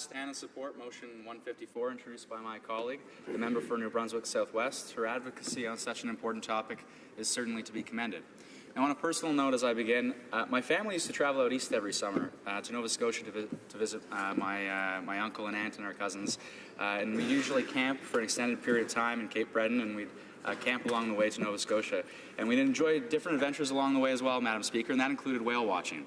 Stand and support motion 154 introduced by my colleague, the member for New Brunswick Southwest. Her advocacy on such an important topic is certainly to be commended. Now, on a personal note, as I begin, my family used to travel out east every summer to Nova Scotia to visit my uncle and aunt and our cousins, and we usually camp for an extended period of time in Cape Breton, and we'd camp along the way to Nova Scotia. And we'd enjoy different adventures along the way as well, Madam Speaker, and that included whale watching.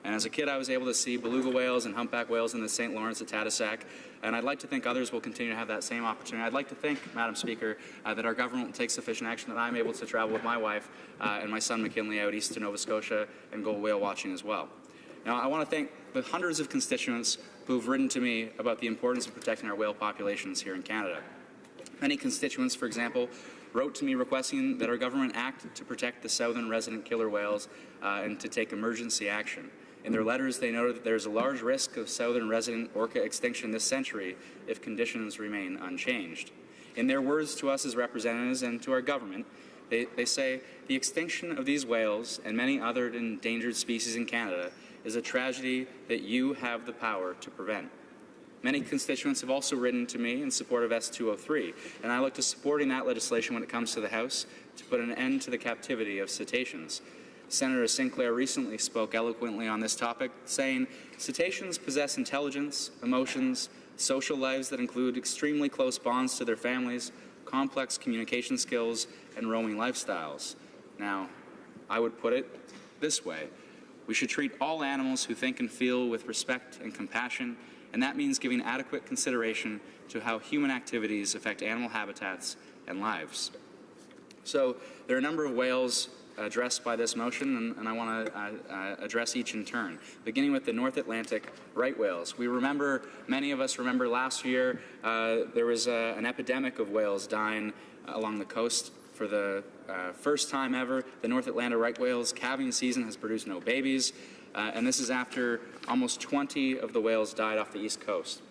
And as a kid, I was able to see beluga whales and humpback whales in the St. Lawrence at Tadoussac, and I'd like to think others will continue to have that same opportunity. I'd like to think, Madam Speaker, that our government will take sufficient action that I'm able to travel with my wife and my son McKinley out east to Nova Scotia and go whale watching as well. Now, I want to thank the hundreds of constituents who've written to me about the importance of protecting our whale populations here in Canada. Many constituents, for example, wrote to me requesting that our government act to protect the southern resident killer whales and to take emergency action. In their letters, they noted that there is a large risk of southern resident orca extinction this century if conditions remain unchanged. In their words to us as representatives and to our government, they say, the extinction of these whales and many other endangered species in Canada is a tragedy that you have the power to prevent. Many constituents have also written to me in support of S203, and I look to supporting that legislation when it comes to the House to put an end to the captivity of cetaceans. Senator Sinclair recently spoke eloquently on this topic, saying, cetaceans possess intelligence, emotions, social lives that include extremely close bonds to their families, complex communication skills, and roaming lifestyles. Now, I would put it this way. We should treat all animals who think and feel with respect and compassion, and that means giving adequate consideration to how human activities affect animal habitats and lives. So, there are a number of whales addressed by this motion, and I want to address each in turn. Beginning with the North Atlantic right whales. Many of us remember last year there was an epidemic of whales dying along the coast. For the first time ever, the North Atlantic right whales calving season has produced no babies, and this is after almost 20 of the whales died off the east coast.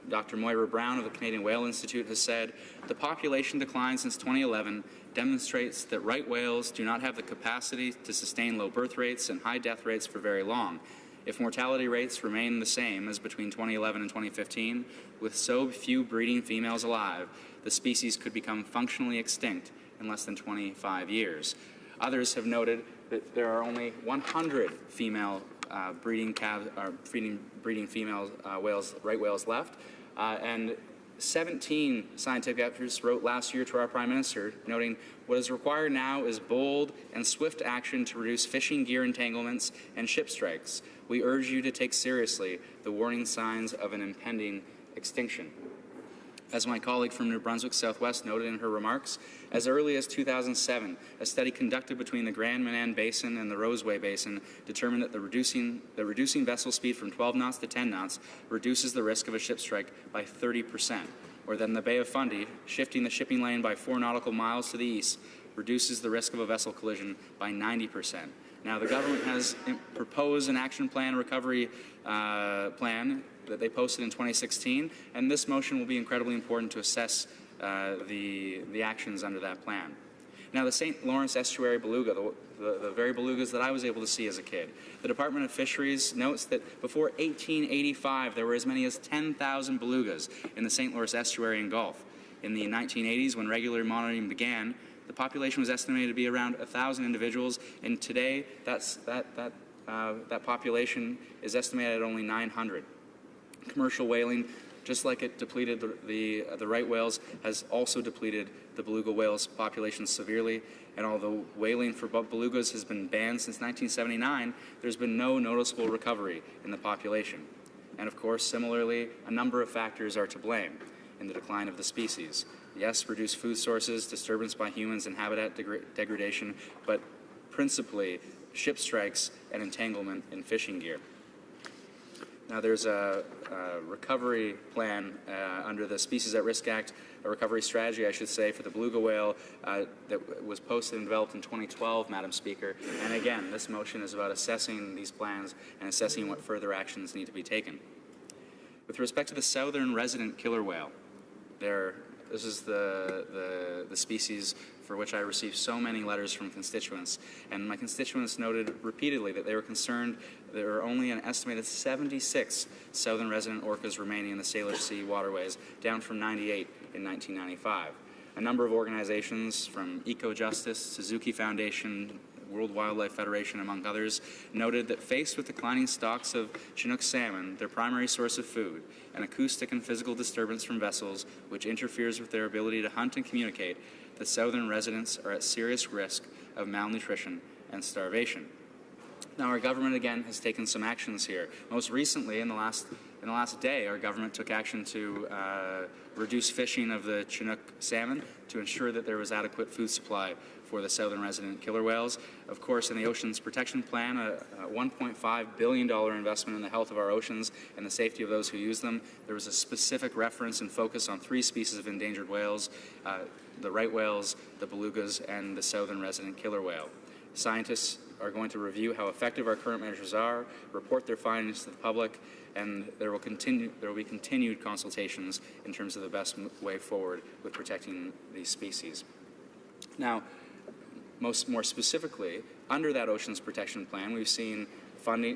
Dr. Moira Brown of the Canadian Whale Institute has said, the population decline since 2011 demonstrates that right whales do not have the capacity to sustain low birth rates and high death rates for very long. If mortality rates remain the same as between 2011 and 2015, with so few breeding females alive, the species could become functionally extinct in less than 25 years. Others have noted that there are only 100 female breeding female right whales left, and 17 scientific experts wrote last year to our Prime Minister, noting what is required now is bold and swift action to reduce fishing gear entanglements and ship strikes. We urge you to take seriously the warning signs of an impending extinction. As my colleague from New Brunswick Southwest noted in her remarks, as early as 2007, a study conducted between the Grand Manan Basin and the Roseway Basin determined that reducing vessel speed from 12 knots to 10 knots reduces the risk of a ship strike by 30%, or that in the Bay of Fundy, shifting the shipping lane by 4 nautical miles to the east reduces the risk of a vessel collision by 90%. Now, the government has proposed an action plan, recovery plan, that they posted in 2016, and this motion will be incredibly important to assess the actions under that plan. Now, the St. Lawrence estuary beluga, the very belugas that I was able to see as a kid, the Department of Fisheries notes that before 1885 there were as many as 10,000 belugas in the St. Lawrence estuary and Gulf. In the 1980s, when regular monitoring began, the population was estimated to be around 1,000 individuals, and today that population is estimated at only 900. Commercial whaling, just like it depleted the right whales, has also depleted the beluga whales population severely. And although whaling for belugas has been banned since 1979, there's been no noticeable recovery in the population. And of course, similarly, a number of factors are to blame in the decline of the species. Yes, reduced food sources, disturbance by humans, and habitat degradation, but principally ship strikes and entanglement in fishing gear. Now, there's a recovery plan under the Species at Risk Act, a recovery strategy, I should say, for the beluga whale that was posted and developed in 2012, Madam Speaker. And again, this motion is about assessing these plans and assessing what further actions need to be taken. With respect to the southern resident killer whale, this is the species for which I received so many letters from constituents. And my constituents noted repeatedly that they were concerned there are only an estimated 76 southern resident orcas remaining in the Salish Sea waterways, down from 98 in 1995. A number of organizations, from Eco-Justice, Suzuki Foundation, World Wildlife Federation, among others, noted that faced with declining stocks of Chinook salmon, their primary source of food, and acoustic and physical disturbance from vessels, which interferes with their ability to hunt and communicate, the southern residents are at serious risk of malnutrition and starvation. Now, our government, again, has taken some actions here. Most recently, in the last day, our government took action to reduce fishing of the Chinook salmon to ensure that there was adequate food supply for the southern resident killer whales. Of course, in the Oceans Protection Plan, a $1.5 billion investment in the health of our oceans and the safety of those who use them. There was a specific reference and focus on 3 species of endangered whales, the right whales, the belugas, and the southern resident killer whale. Scientists are going to review how effective our current measures are, report their findings to the public, and there will be continued consultations in terms of the best way forward with protecting these species. Now, more specifically, under that Oceans Protection Plan, we've seen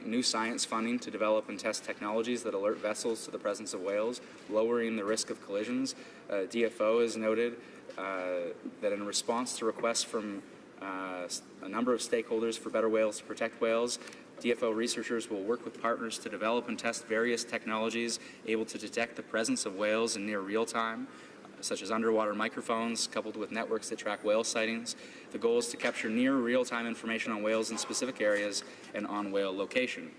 new science funding to develop and test technologies that alert vessels to the presence of whales, lowering the risk of collisions. DFO has noted that in response to requests from a number of stakeholders for better whales to protect whales, DFO researchers will work with partners to develop and test various technologies able to detect the presence of whales in near real time, such as underwater microphones coupled with networks that track whale sightings. The goal is to capture near real-time information on whales in specific areas and on whale location.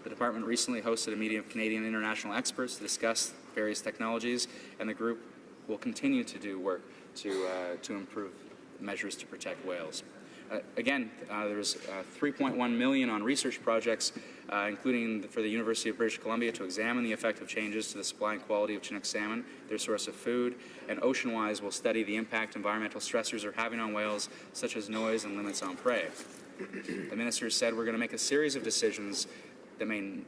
The department recently hosted a meeting of Canadian and international experts to discuss various technologies, and the group will continue to do work to improve measures to protect whales. Again, there's $3.1 million on research projects, including for the University of British Columbia, to examine the effect of changes to the supply and quality of Chinook salmon, their source of food, and Oceanwise will study the impact environmental stressors are having on whales, such as noise and limits on prey. The minister said we're going to make a series of decisions that may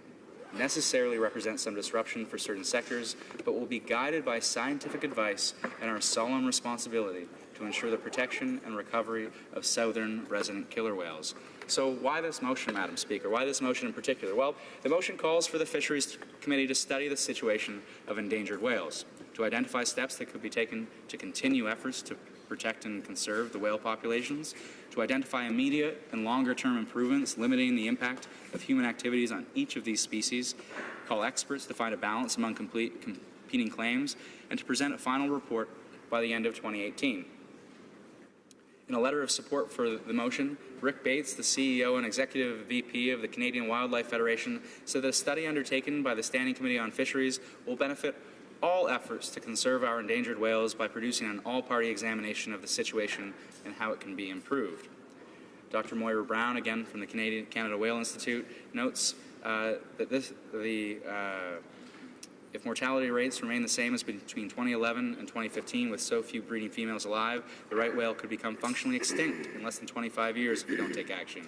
necessarily represent some disruption for certain sectors, but will be guided by scientific advice and our solemn responsibility to ensure the protection and recovery of southern resident killer whales. So why this motion, Madam Speaker? Why this motion in particular? Well, the motion calls for the Fisheries Committee to study the situation of endangered whales, to identify steps that could be taken to continue efforts to protect and conserve the whale populations, to identify immediate and longer-term improvements limiting the impact of human activities on each of these species, call experts to find a balance among competing claims, and to present a final report by the end of 2018. In a letter of support for the motion, Rick Bates, the CEO and Executive VP of the Canadian Wildlife Federation, said that a study undertaken by the Standing Committee on Fisheries will benefit all efforts to conserve our endangered whales by producing an all-party examination of the situation and how it can be improved. Dr. Moira Brown, again from the Canada Whale Institute, notes that if mortality rates remain the same as between 2011 and 2015 with so few breeding females alive, the right whale could become functionally extinct in less than 25 years if we don't take action.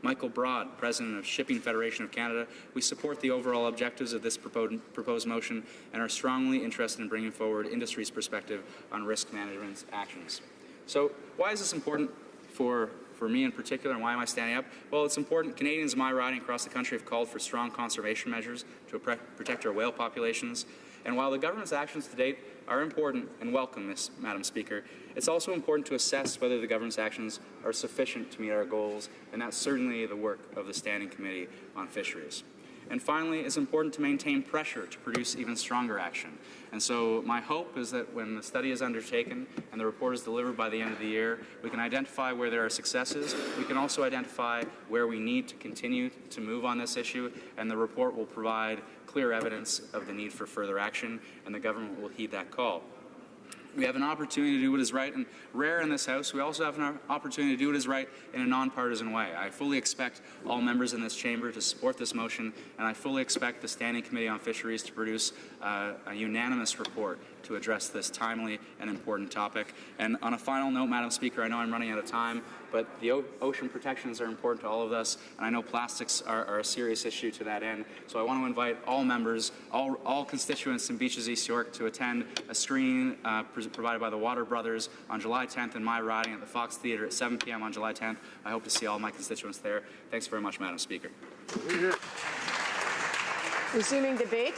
Michael Broad, President of Shipping Federation of Canada, we support the overall objectives of this proposed motion and are strongly interested in bringing forward industry's perspective on risk management actions. So why is this important for me in particular, and why am I standing up? Well, it's important. Canadians in my riding across the country have called for strong conservation measures to protect our whale populations. And while the government's actions to date are important and welcome, Madam Speaker, it's also important to assess whether the government's actions are sufficient to meet our goals, and that's certainly the work of the Standing Committee on Fisheries. And finally, it's important to maintain pressure to produce even stronger action. And so my hope is that when the study is undertaken and the report is delivered by the end of the year, we can identify where there are successes. We can also identify where we need to continue to move on this issue, and the report will provide clear evidence of the need for further action, and the government will heed that call. We have an opportunity to do what is right, and rare in this House, we also have an opportunity to do what is right in a nonpartisan way. I fully expect all members in this chamber to support this motion, and I fully expect the Standing Committee on Fisheries to produce a unanimous report to address this timely and important topic. And on a final note, Madam Speaker, I know I'm running out of time. but the ocean protections are important to all of us, and I know plastics are a serious issue to that end. So I want to invite all members, all constituents in Beaches East York to attend a screening provided by the Water Brothers on July 10th in my riding at the Fox Theatre at 7 p.m. on July 10th. I hope to see all my constituents there. Thanks very much, Madam Speaker. Resuming debate.